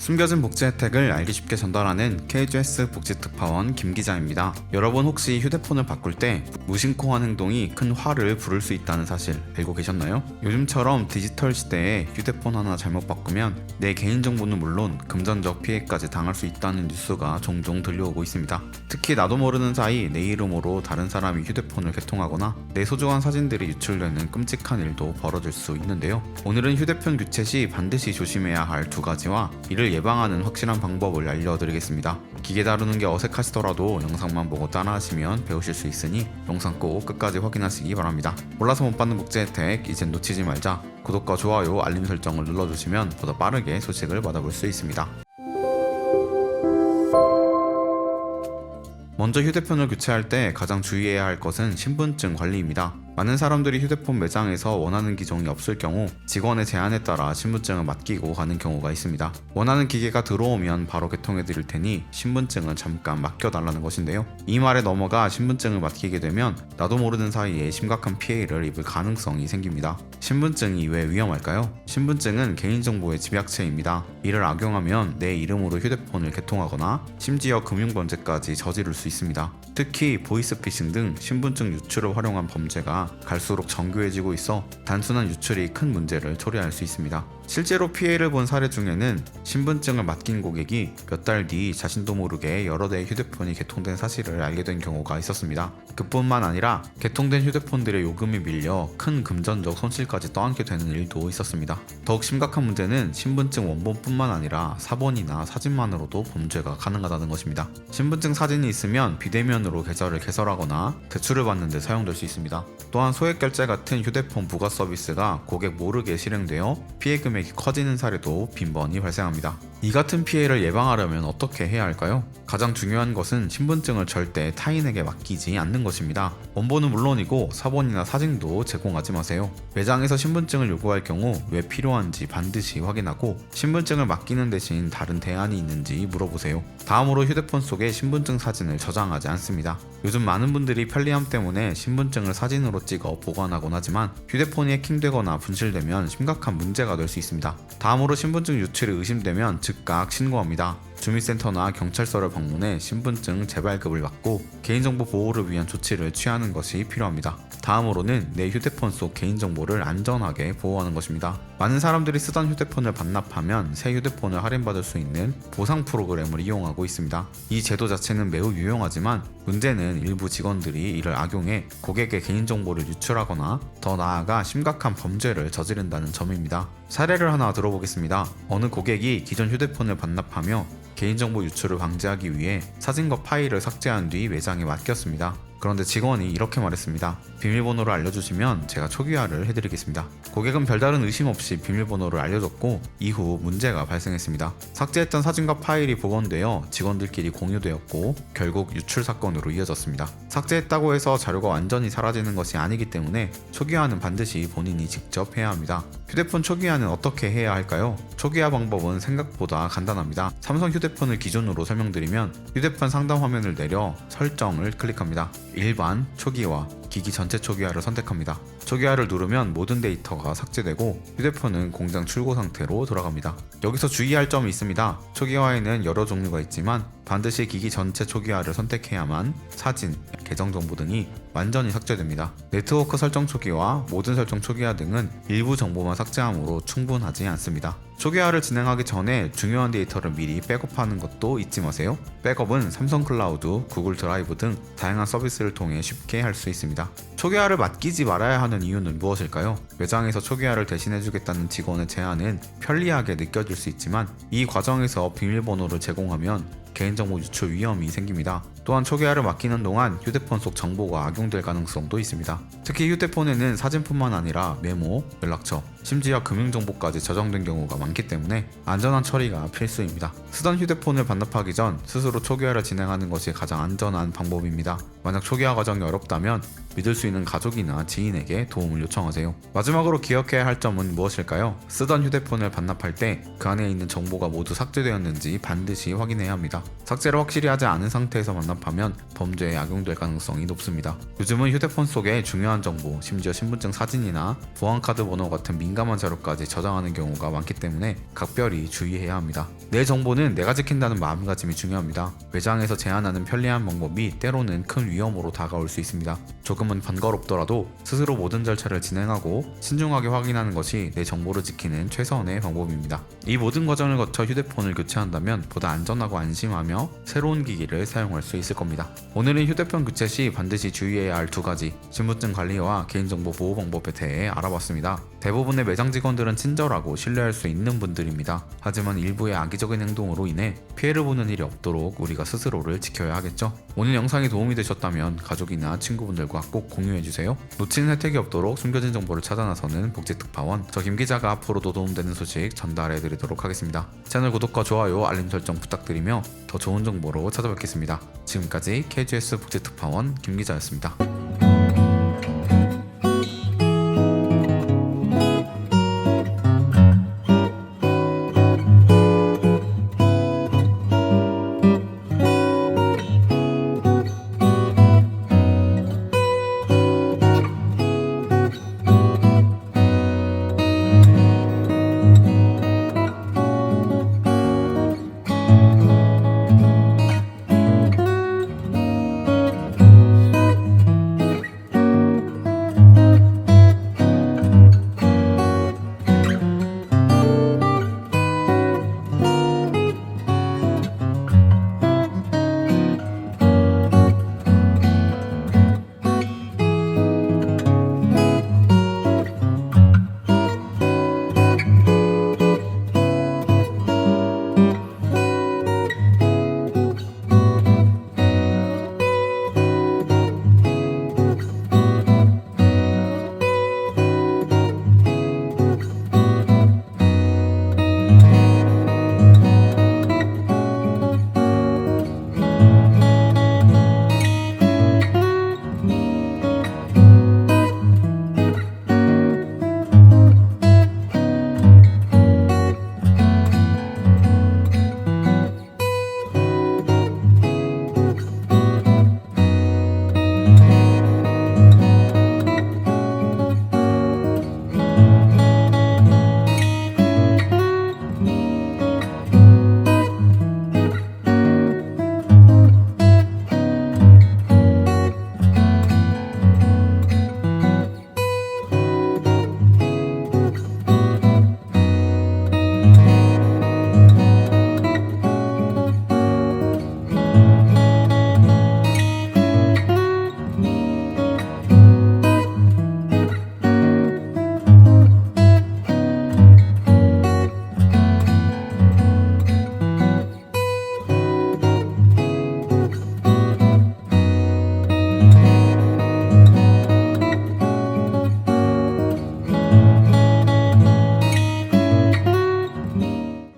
숨겨진 복지 혜택을 알기 쉽게 전달하는 KGS 복지특파원 김 기자입니다. 여러분 혹시 휴대폰을 바꿀 때 무심코한 행동이 큰 화를 부를 수 있다는 사실 알고 계셨나요? 요즘처럼 디지털 시대에 휴대폰 하나 잘못 바꾸면 내 개인정보는 물론 금전적 피해까지 당할 수 있다는 뉴스가 종종 들려오고 있습니다. 특히 나도 모르는 사이 내 이름으로 다른 사람이 휴대폰을 개통하거나 내 소중한 사진들이 유출되는 끔찍한 일도 벌어질 수 있는데요. 오늘은 휴대폰 교체 시 반드시 조심해야 할 두 가지와 이를 예방하는 확실한 방법을 알려드리겠습니다. 기계 다루는 게 어색하시더라도 영상만 보고 따라하시면 배우실 수 있으니 영상 꼭 끝까지 확인하시기 바랍니다. 몰라서 못 받는 복지 혜택 이젠 놓치지 말자. 구독과 좋아요, 알림 설정을 눌러주시면 보다 빠르게 소식을 받아볼 수 있습니다. 먼저 휴대폰을 교체할 때 가장 주의해야 할 것은 신분증 관리입니다. 많은 사람들이 휴대폰 매장에서 원하는 기종이 없을 경우 직원의 제안에 따라 신분증을 맡기고 가는 경우가 있습니다. 원하는 기계가 들어오면 바로 개통해 드릴 테니 신분증은 잠깐 맡겨달라는 것인데요. 이 말에 넘어가 신분증을 맡기게 되면 나도 모르는 사이에 심각한 피해를 입을 가능성이 생깁니다. 신분증이 왜 위험할까요? 신분증은 개인정보의 집약체입니다. 이를 악용하면 내 이름으로 휴대폰을 개통하거나 심지어 금융범죄까지 저지를 수 있습니다. 특히 보이스피싱 등 신분증 유출을 활용한 범죄가 갈수록 정교해지고 있어 단순한 유출이 큰 문제를 초래할 수 있습니다. 실제로 피해를 본 사례 중에는 신분증을 맡긴 고객이 몇 달 뒤 자신도 모르게 여러 대의 휴대폰이 개통된 사실을 알게 된 경우가 있었습니다. 그뿐만 아니라 개통된 휴대폰들의 요금이 밀려 큰 금전적 손실까지 떠안게 되는 일도 있었습니다. 더욱 심각한 문제는 신분증 원본뿐만 아니라 사본이나 사진만으로도 범죄가 가능하다는 것입니다. 신분증 사진이 있으면 비대면으로 계좌를 개설하거나 대출을 받는 데 사용될 수 있습니다. 또한 소액결제 같은 휴대폰 부가 서비스가 고객 모르게 실행되어 피해 금액이 커지는 사례도 빈번히 발생합니다. 이 같은 피해를 예방하려면 어떻게 해야 할까요? 가장 중요한 것은 신분증을 절대 타인에게 맡기지 않는 것입니다. 원본은 물론이고 사본이나 사진도 제공하지 마세요. 매장에서 신분증을 요구할 경우 왜 필요한지 반드시 확인하고 신분증을 맡기는 대신 다른 대안이 있는지 물어보세요. 다음으로 휴대폰 속에 신분증 사진을 저장하지 않습니다. 요즘 많은 분들이 편리함 때문에 신분증을 사진으로 찍어 보관하곤 하지만 휴대폰이 해킹되거나 분실되면 심각한 문제가 될 수 있습니다. 다음으로 신분증 유출이 의심되면 즉각 신고합니다. 주민센터나 경찰서를 방문해 신분증 재발급을 받고 개인정보 보호를 위한 조치를 취하는 것이 필요합니다. 다음으로는 내 휴대폰 속 개인정보를 안전하게 보호하는 것입니다. 많은 사람들이 쓰던 휴대폰을 반납하면 새 휴대폰을 할인받을 수 있는 보상 프로그램을 이용하고 있습니다. 이 제도 자체는 매우 유용하지만 문제는 일부 직원들이 이를 악용해 고객의 개인정보를 유출하거나 더 나아가 심각한 범죄를 저지른다는 점입니다. 사례를 하나 들어보겠습니다. 어느 고객이 기존 휴대폰을 반납하며 개인정보 유출을 방지하기 위해 사진과 파일을 삭제한 뒤 매장에 맡겼습니다. 그런데 직원이 이렇게 말했습니다. 비밀번호를 알려주시면 제가 초기화를 해드리겠습니다. 고객은 별다른 의심 없이 비밀번호를 알려줬고 이후 문제가 발생했습니다. 삭제했던 사진과 파일이 복원되어 직원들끼리 공유되었고 결국 유출 사건으로 이어졌습니다. 삭제했다고 해서 자료가 완전히 사라지는 것이 아니기 때문에 초기화는 반드시 본인이 직접 해야 합니다. 휴대폰 초기화는 어떻게 해야 할까요? 초기화 방법은 생각보다 간단합니다. 삼성 휴대폰을 기준으로 설명드리면 휴대폰 상단 화면을 내려 설정을 클릭합니다. 일반, 초기화, 기기 전체 초기화를 선택합니다. 초기화를 누르면 모든 데이터가 삭제되고 휴대폰은 공장 출고 상태로 돌아갑니다. 여기서 주의할 점이 있습니다. 초기화에는 여러 종류가 있지만 반드시 기기 전체 초기화를 선택해야만 사진, 계정 정보 등이 완전히 삭제됩니다. 네트워크 설정 초기화, 모든 설정 초기화 등은 일부 정보만 삭제하므로 충분하지 않습니다. 초기화를 진행하기 전에 중요한 데이터를 미리 백업하는 것도 잊지 마세요. 백업은 삼성 클라우드, 구글 드라이브 등 다양한 서비스를 통해 쉽게 할 수 있습니다. 초기화를 맡기지 말아야 하는 이유는 무엇일까요? 매장에서 초기화를 대신해주겠다는 직원의 제안은 편리하게 느껴질 수 있지만 이 과정에서 비밀번호를 제공하면 개인정보 유출 위험이 생깁니다. 또한 초기화를 맡기는 동안 휴대폰 속 정보가 악용될 가능성도 있습니다. 특히 휴대폰에는 사진뿐만 아니라 메모, 연락처, 심지어 금융정보까지 저장된 경우가 많기 때문에 안전한 처리가 필수입니다. 쓰던 휴대폰을 반납하기 전 스스로 초기화를 진행하는 것이 가장 안전한 방법입니다. 만약 초기화 과정이 어렵다면 믿을 수 있는 가족이나 지인에게 도움을 요청하세요. 마지막으로 기억해야 할 점은 무엇일까요? 쓰던 휴대폰을 반납할 때 그 안에 있는 정보가 모두 삭제되었는지 반드시 확인해야 합니다. 삭제를 확실히 하지 않은 상태에서 반납 접하면 범죄에 악용될 가능성이 높습니다. 요즘은 휴대폰 속에 중요한 정보, 심지어 신분증 사진이나 보안카드 번호 같은 민감한 자료까지 저장하는 경우가 많기 때문에 각별히 주의해야 합니다. 내 정보는 내가 지킨다는 마음가짐이 중요합니다. 매장에서 제한하는 편리한 방법이 때로는 큰 위험으로 다가올 수 있습니다. 조금은 번거롭더라도 스스로 모든 절차를 진행하고 신중하게 확인하는 것이 내 정보를 지키는 최선의 방법입니다. 이 모든 과정을 거쳐 휴대폰을 교체한다면 보다 안전하고 안심하며 새로운 기기를 사용할 수 있을 겁니다. 오늘은 휴대폰 교체 시 반드시 주의해야 할 두 가지 신분증 관리와 개인정보 보호 방법에 대해 알아봤습니다. 대부분의 매장 직원들은 친절하고 신뢰할 수 있는 분들입니다. 하지만 일부의 악의적인 행동으로 인해 피해를 보는 일이 없도록 우리가 스스로를 지켜야 하겠죠. 오늘 영상이 도움이 되셨다면 가족이나 친구분들과 꼭 공유해주세요. 놓치는 혜택이 없도록 숨겨진 정보를 찾아 나서는 복지특파원 저 김기자가 앞으로도 도움되는 소식 전달해드리도록 하겠습니다. 채널 구독과 좋아요, 알림 설정 부탁드리며 더 좋은 정보로 찾아뵙겠습니다. 지금까지 KGS 복지특파원 김기자였습니다.